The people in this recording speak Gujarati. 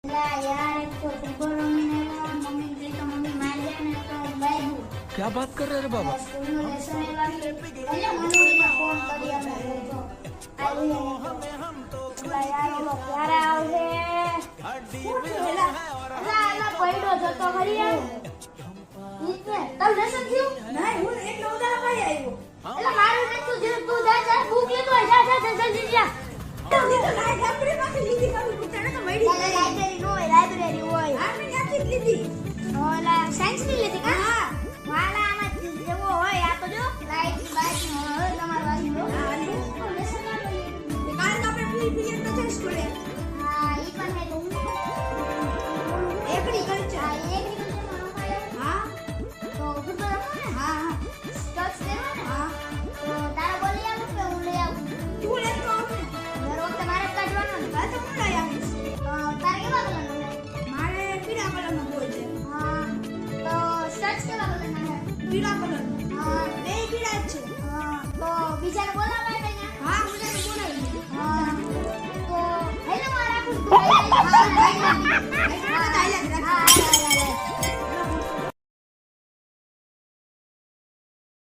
क्या बात कर रहे हैं बाबा? સાયન્સ ની લીધી કા વાલા આમાં જેવો હોય આ તો જો લાઈટ બાઈટ હોય તમાર વાલી લો લેસન ના લો કાલ તો આપણે પીરિયડ તો છે સ્કૂલે હા ઈ પણ હે તો એગ્રીકલ્ચર હા તો ફૂટબોલ રમો ને હા ટચ દેવો ને હા તો તારા બોલી આવું કે હું લઈ આવું તું લે તો આવ ને દર વખતે મારે કાઢવાનો ને હા તો હું લઈ આવીશ તારે કેવા કલરનો મારે પીળા કલરનો બોલ છે હા તો શર્ટ કેવા કલરના છે પીળા કલર હા બે પીળા જ છે હા તો બીજાને બોલાવાય ને હા બીજાને બોલાવી હા તો હેલો મારા કુટુંબ હા